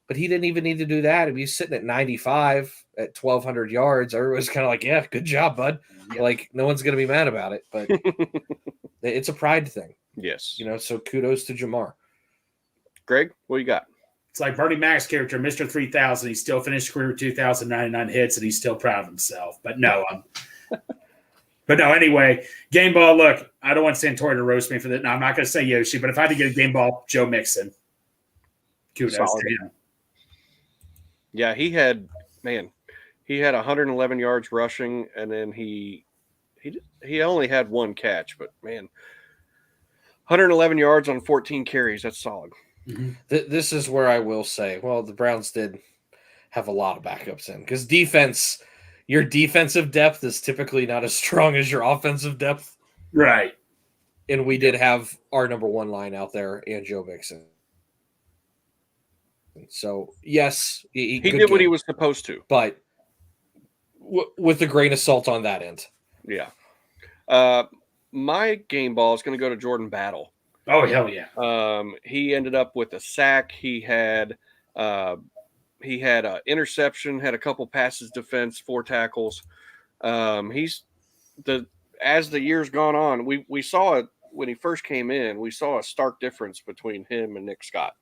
But he didn't even need to do that. If he's sitting at 95 at 1,200 yards, everyone's kind of like, yeah, good job, bud. Yeah. Like, no one's going to be mad about it. But it's a pride thing. Yes. You know, so kudos to Jamar. Greg, what you got? It's like Bernie Mac's character, Mr. 3000. He still finished career with 2,099 hits, and he's still proud of himself. But no, anyway, game ball. Look, I don't want Santori to roast me for that. No, I'm not going to say Yoshi, but if I had to get a game ball, Joe Mixon. Kudos to him. Yeah, he had 111 yards rushing, and then he only had one catch, but man, 111 yards on 14 carries. That's solid. Mm-hmm. This is where I will say, well, the Browns did have a lot of backups in because defense, your defensive depth is typically not as strong as your offensive depth. Right. And we did have our number one line out there and Joe Mixon. So, yes, he did what he was supposed to. But with a grain of salt on that end. Yeah. My game ball is going to go to Jordan Battle. Oh, hell yeah. He ended up with a sack. He had an interception, had a couple passes defense, 4 tackles. As the years gone on, we saw it when he first came in, we saw a stark difference between him and Nick Scott.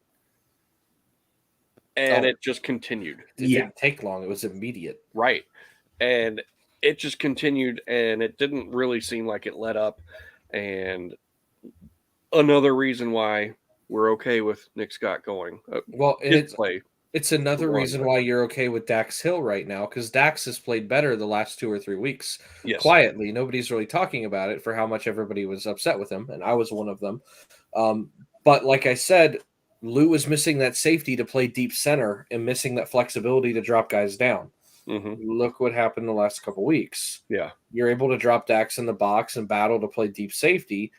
And it just continued. It didn't take long. It was immediate. Right. And it just continued, and it didn't really seem like it let up. And another reason why we're okay with Nick Scott going. Well, it's another reason why you're okay with Dax Hill right now, because Dax has played better the last 2 or 3 weeks. Yes. Quietly. Nobody's really talking about it for how much everybody was upset with him, and I was one of them. But like I said, Lou was missing that safety to play deep center and missing that flexibility to drop guys down. Mm-hmm. Look what happened the last couple weeks. Yeah. You're able to drop Dax in the box and Battle to play deep safety.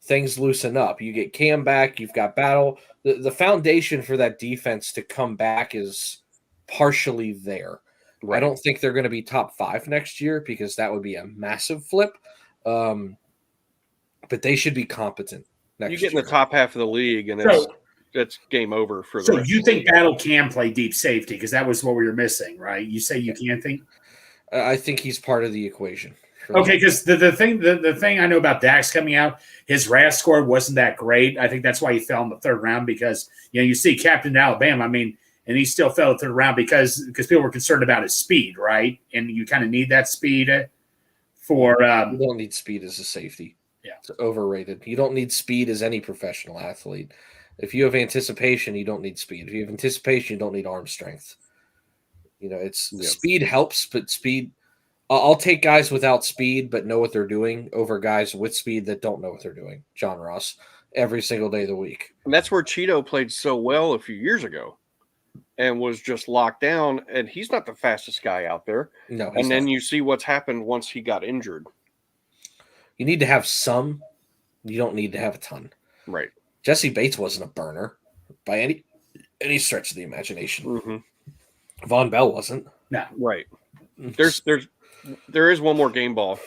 Things loosen up. You get Cam back. You've got Battle. The foundation for that defense to come back is partially there. Right. I don't think they're going to be top 5 next year because that would be a massive flip. But they should be competent next year. You get in the top half of the league, and it's game over for the rest. So you think Battle can play deep safety because that was what we were missing, right? You say you can't think? I think he's part of the equation. Okay, because the thing I know about Dax coming out, his RAS score wasn't that great. I think that's why he fell in the 3rd round because you see Captain Alabama. I mean, and he still fell in the 3rd round because people were concerned about his speed, right? And you kind of need that speed for. You don't need speed as a safety. Yeah, it's overrated. You don't need speed as any professional athlete. If you have anticipation, you don't need speed. If you have anticipation, you don't need arm strength. Speed helps, but speed. I'll take guys without speed but know what they're doing over guys with speed that don't know what they're doing. John Ross, every single day of the week. And that's where Cheeto played so well a few years ago and was just locked down, and he's not the fastest guy out there. No, and then you see what's happened once he got injured. You need to have some. You don't need to have a ton. Right. Jesse Bates wasn't a burner by any stretch of the imagination. Mm-hmm. Von Bell wasn't. No. Right. There is one more game ball.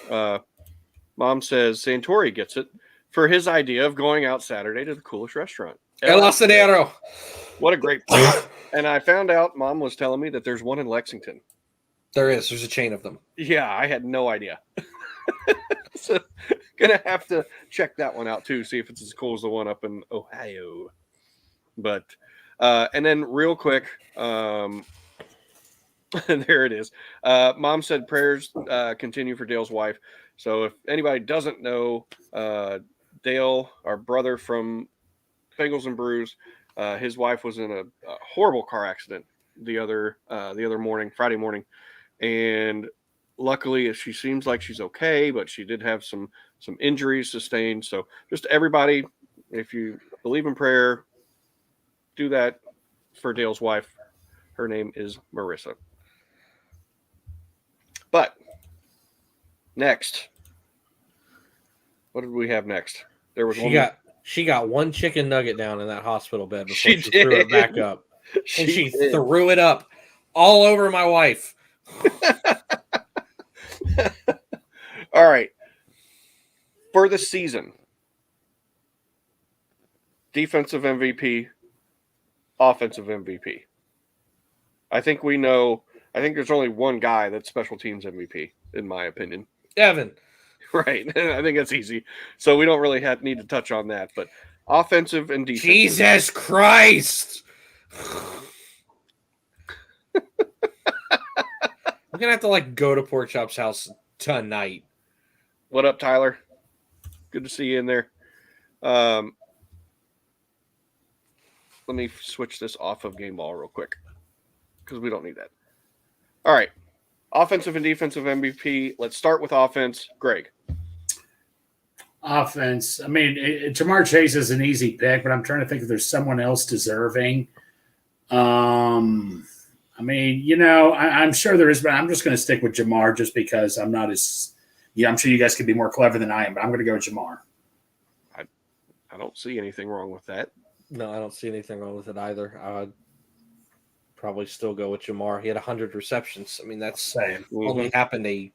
Mom says Santori gets it for his idea of going out Saturday to the coolest restaurant. El Asadero. What a great place. And I found out Mom was telling me that there's one in Lexington. There's a chain of them. Yeah, I had no idea. So gonna have to check that one out too, see if it's as cool as the one up in Ohio. But and then real quick, there it is. Mom said prayers continue for Dale's wife. So if anybody doesn't know, Dale, our brother from Bengals and Brews, his wife was in a horrible car accident the other morning, Friday morning, and luckily she seems like she's okay, but she did have some injuries sustained. So just everybody, if you believe in prayer, do that for Dale's wife. Her name is Marissa. But next, what did we have next? There was she got one chicken nugget down in that hospital bed before she threw it back up. She threw it up all over my wife. All right. For the season, defensive MVP, offensive MVP. I think there's only one guy that's special teams MVP, in my opinion. Evan. Right. I think that's easy. So we don't really need to touch on that. But offensive and defensive. Jesus Christ! I'm gonna have to go to Pork Chop's house tonight. What up, Tyler? Good to see you in there. Let me switch this off of game ball real quick because we don't need that. All right. Offensive and defensive MVP. Let's start with offense. Greg. Offense. I mean, Jamar Chase is an easy pick, but I'm trying to think if there's someone else deserving. I mean, I'm sure there is, but I'm just going to stick with Jamar just because I'm not as – I'm sure you guys could be more clever than I am, but I'm going to go with Jamar. I don't see anything wrong with that. No, I don't see anything wrong with it either. I'd probably still go with Jamar. He had 100 receptions. I mean, that's only happened a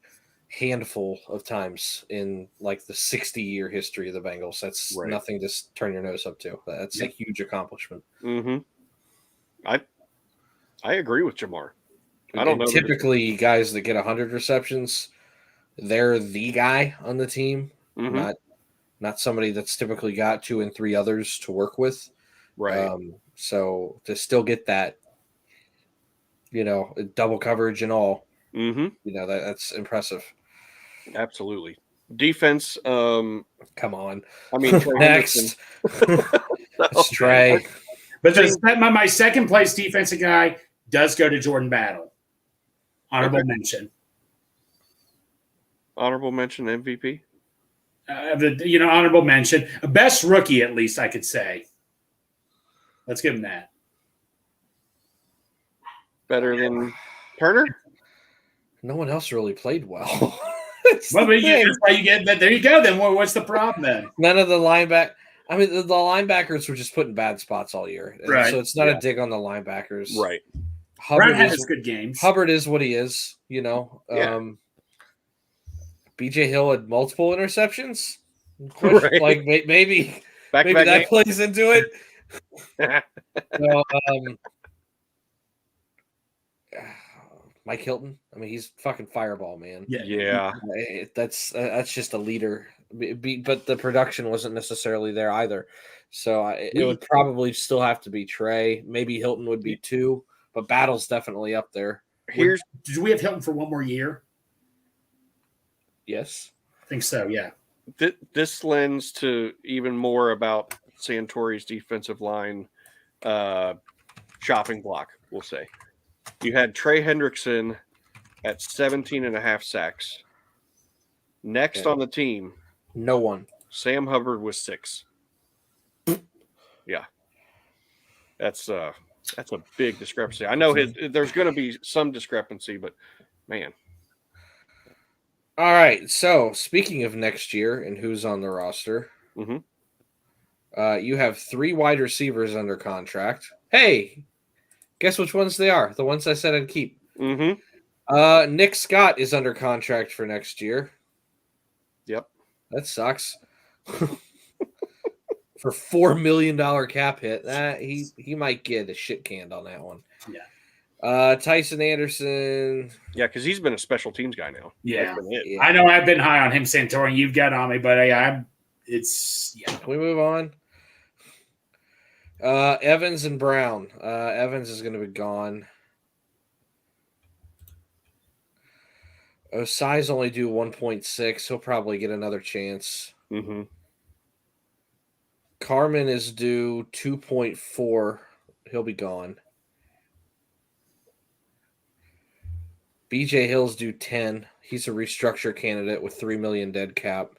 handful of times in the 60-year history of the Bengals. That's nothing to turn your nose up to. That's a huge accomplishment. Mm-hmm. I agree with Jamar. I don't know. Typically, guys that get 100 receptions, they're the guy on the team, not somebody that's typically got 2 and 3 others to work with. Right. So to still get that, double coverage and all, that's impressive. Absolutely. Defense. Come on. I mean, next. Trey. But my second place defensive guy does go to Jordan Battle. Honorable mention. Honorable mention MVP? Honorable mention. Best rookie, at least, I could say. Let's give him that. Better than Turner? No one else really played well. That's why you get that. There you go. Then what's the problem then? None of the linebackers. I mean, the linebackers were just put in bad spots all year. Right. So it's not a dig on the linebackers. Right. Hubbard has good games. Hubbard is what he is, BJ Hill had multiple interceptions. Right. Maybe that plays into it. Mike Hilton. I mean, he's fucking fireball, man. Yeah. That's just a leader. But the production wasn't necessarily there either. So it would probably still have to be Trey. Maybe Hilton would be 2, but Battle's definitely up there. Do we have Hilton for one more year? Yes. I think so, yeah. This lends to even more about Santori's defensive line chopping block, we'll say. You had Trey Hendrickson at 17.5 sacks. Next on the team, no one. Sam Hubbard was 6. Yeah. That's a big discrepancy. I know there's going to be some discrepancy, but man. All right. So speaking of next year and who's on the roster, you have 3 wide receivers under contract. Hey, guess which ones they are? The ones I said I'd keep. Nick Scott is under contract for next year. Yep. That sucks. For $4 million cap hit, he might get a shit canned on that one. Yeah. Tyson Anderson. Yeah, because he's been a special teams guy now. Yeah. Yeah. I know I've been high on him, Santori. You've got on me, but Can we move on? Evans and Brown. Evans is going to be gone. Osai's only due 1.6. He'll probably get another chance. Carmen is due 2.4. He'll be gone. BJ Hill's due 10. He's a restructure candidate with $3 million dead cap.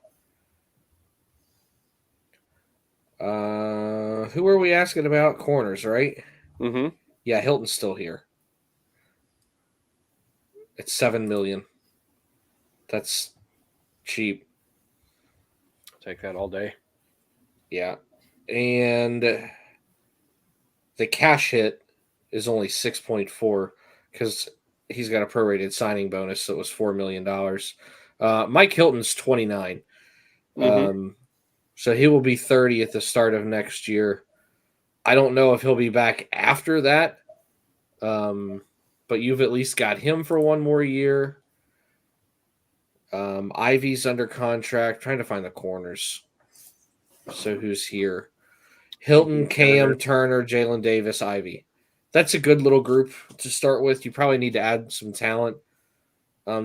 Who are we asking about? Corners, right? Yeah, Hilton's still here. It's $7 million. That's cheap. Take that all day. Yeah. And the cash hit is only 6.4 because he's got a prorated signing bonus, so it was $4 million. Mike Hilton's 29. So he will be 30 at the start of next year. I don't know if he'll be back after that, but you've at least got him for one more year. Ivy's under contract. Trying to find the corners. So who's here? Hilton, Cam, Turner, Jalen Davis, Ivy. That's a good little group to start with. You probably need to add some talent.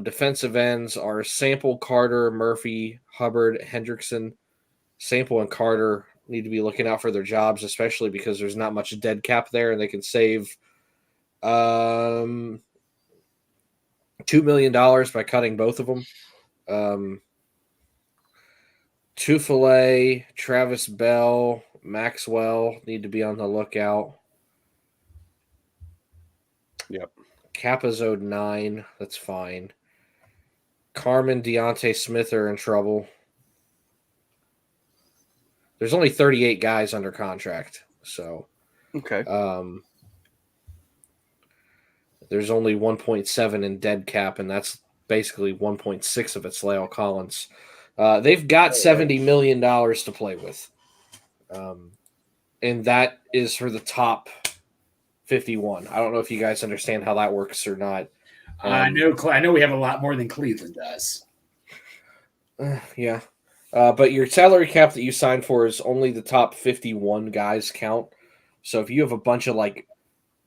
Defensive ends are Sample, Carter, Murphy, Hubbard, Hendrickson. Sample and Carter need to be looking out for their jobs, especially because there's not much dead cap there, and they can save $2 million by cutting both of them. Tufele, Travis Bell, Maxwell need to be on the lookout. Yep. Kappa's owed 9. That's fine. Carmen, Deontay Smith are in trouble. There's only 38 guys under contract, so Okay. there's only 1.7 in dead cap, and that's basically 1.6 of it's Lyle Collins. They've got $70 million to play with, and that is for the top 51. I don't know if you guys understand how that works or not. I know we have a lot more than Cleveland does. Yeah. But your salary cap that you signed for is only the top 51 guys count. So if you have a bunch of like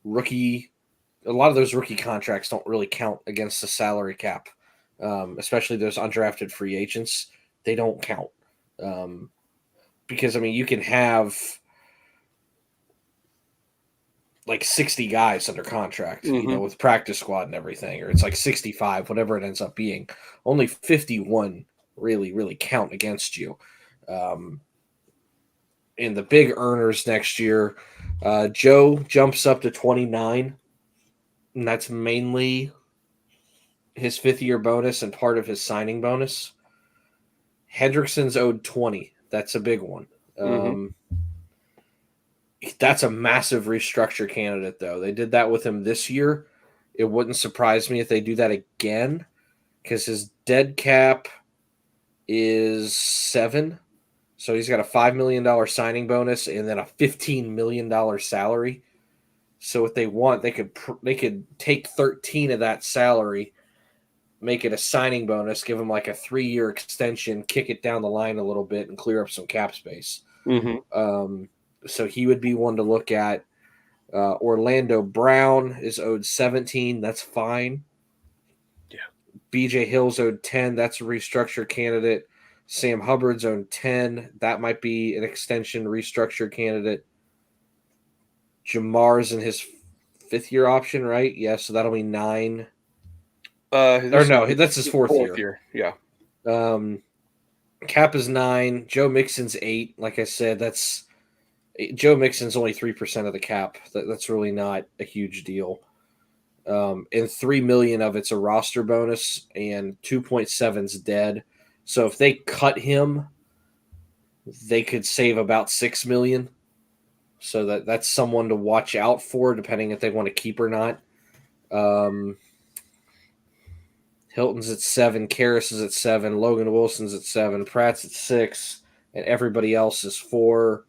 a lot of those rookie contracts don't really count against the salary cap, especially those undrafted free agents. They don't count. Because, I mean, you can have like 60 guys under contract, with practice squad and everything, or it's like 65, whatever it ends up being. Only 51 really count against you. And the big earners next year, Joe jumps up to 29, and that's mainly his 5th-year bonus and part of his signing bonus. Hendrickson's owed 20. That's a big one. That's a massive restructure candidate, though. They did that with him this year. It wouldn't surprise me if they do that again, because his dead cap is 7. So he's got a $5 million signing bonus and then a $15 million salary. So if they want, they could take 13 of that salary, make it a signing bonus, give him like a 3-year extension, kick it down the line a little bit, and clear up some cap space. So he would be one to look at. Orlando Brown is owed 17. That's fine. Yeah. BJ Hill's owed 10. That's a restructure candidate. Sam Hubbard's owed 10. That might be an extension restructure candidate. Jamar's in his 5th-year option, right? Yeah, so that'll be 9. That's his 4th year. Yeah. Cap is 9. Joe Mixon's 8. Like I said, Joe Mixon's only 3% of the cap. That's really not a huge deal. And $3 million of it's a roster bonus, and 2.7's dead. So if they cut him, they could save about $6 million. So that's someone to watch out for, depending if they want to keep or not. Hilton's at 7, Karras is at 7, Logan Wilson's at 7, Pratt's at 6, and everybody else is 4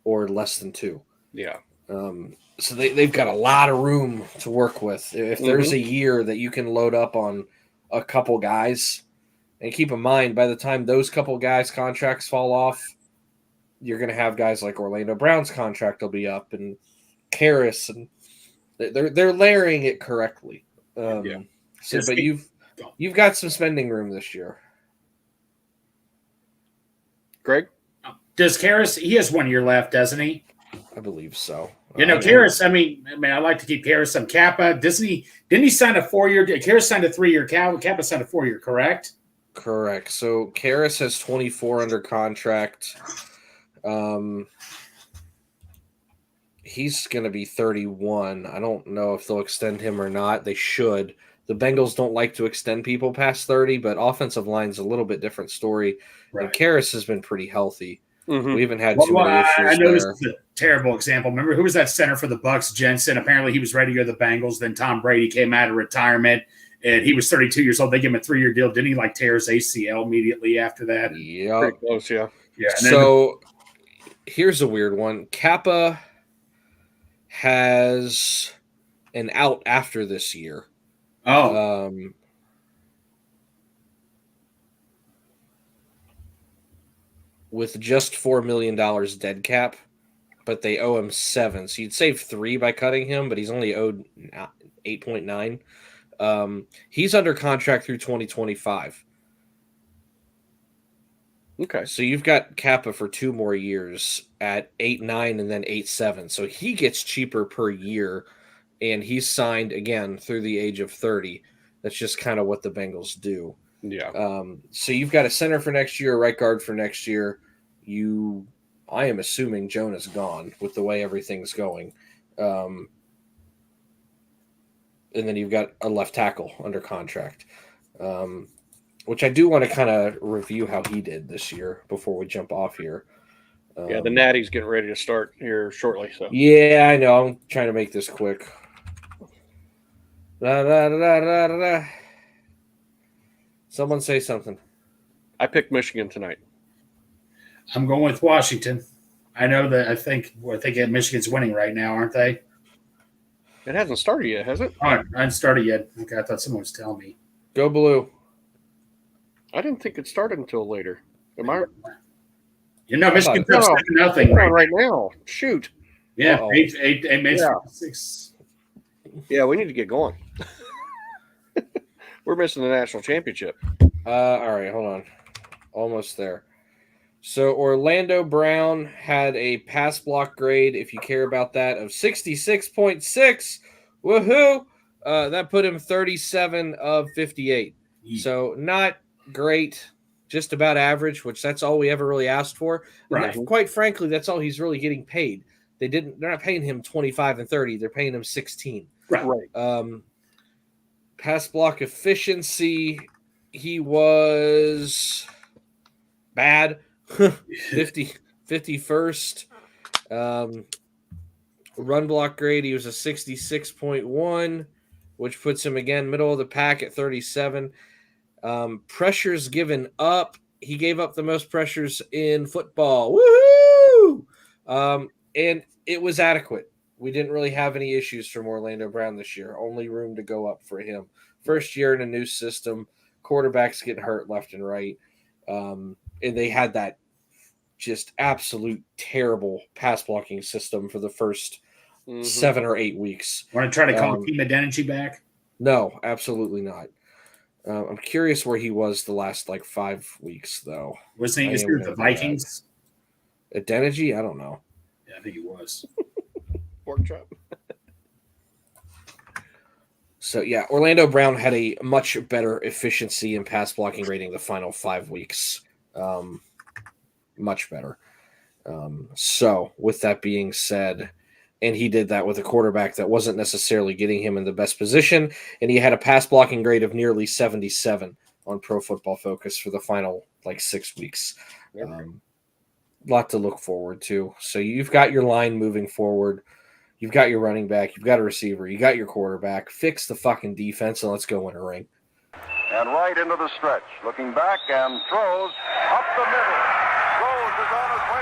or less than 2. Yeah. So they've got a lot of room to work with. If there's a year that you can load up on a couple guys, and keep in mind, by the time those couple guys' contracts fall off, you're going to have guys like Orlando Brown's contract will be up, and Karras, and they're layering it correctly. So, but you've got some spending room this year. Greg? Does Karras? He has 1 year left, doesn't he? I believe so. Karras. I mean, I like to keep Karras on Kappa. Didn't he sign a 4-year? Karras signed a 3-year. Kappa signed a 4-year. Correct. Correct. So Karras has 24 under contract. He's going to be 31. I don't know if they'll extend him or not. They should. The Bengals don't like to extend people past 30, but offensive line's a little bit different story. Right. And Karras has been pretty healthy. We haven't had too many issues. I know this is a terrible example. Remember, who was that center for the Bucs? Jensen. Apparently, he was ready to go to the Bengals. Then Tom Brady came out of retirement, and he was 32 years old. They gave him a 3-year deal. Didn't he tear his ACL immediately after that? Yeah. Pretty close, yeah. Yeah. So here's a weird one. Kappa has an out after this year. With just $4 million dead cap. but they owe him 7. So you'd save 3 by cutting him, but he's only owed 8.9. He's under contract through 2025. Okay. So you've got Kappa for 2 more years at 8.9 and then 8.7. So he gets cheaper per year, and he's signed again through the age of 30. That's just kind of what the Bengals do. Yeah. So you've got a center for next year, a right guard for next year. I am assuming Jonah's gone with the way everything's going. And then you've got a left tackle under contract, which I do want to kind of review how he did this year before we jump off here. Yeah, the Natty's getting ready to start here shortly. So Yeah, I know. I'm trying to make this quick. Da, da, da, da, da, da. Someone say something. I picked Michigan tonight. I'm going with Washington. I know that I think Michigan's winning right now, aren't they? It hasn't started yet, has it? Oh, I haven't started yet. Okay, I thought someone was telling me. Go Blue. I didn't think it started until later. Am I? Michigan's up No. 7-0 Right now. Shoot. Yeah, Uh-oh. 8 Yeah. 6. Yeah, we need to get going. We're missing the national championship. All right, hold on. Almost there. So Orlando Brown had a pass block grade, if you care about that, of 66.6. Woohoo! That put him 37 of 58. So not great, just about average, which that's all we ever really asked for. And Right. quite frankly, that's all he's really getting paid. They're not paying him 25 and 30. They're paying him 16. Right. Pass block efficiency, he was bad. 51st. Run block grade, he was a 66.1, which puts him again middle of the pack at 37. Pressures given up, he gave up the most pressures in football. Woohoo! And it was adequate. We didn't really have any issues from Orlando Brown this year. Only room to go up for him. First year in a new system, quarterbacks getting hurt left and right. And they had that just absolute terrible pass blocking system for the first 7 or 8 weeks. Want to try to call Team Identity back? No, absolutely not. I'm curious where he was the last 5 weeks, though. Was he with the Vikings? Identity? I don't know. Yeah, I think he was. Pork chop. So, yeah, Orlando Brown had a much better efficiency in pass blocking rating the final 5 weeks. Much better. So, with that being said, and he did that with a quarterback that wasn't necessarily getting him in the best position, and he had a pass blocking grade of nearly 77 on Pro Football Focus for the final 6 weeks. Lot to look forward to. So you've got your line moving forward. You've got your running back. You've got a receiver. You got your quarterback. Fix the fucking defense, and let's go win a ring. And right into the stretch. Looking back and throws up the middle. Rose is on his way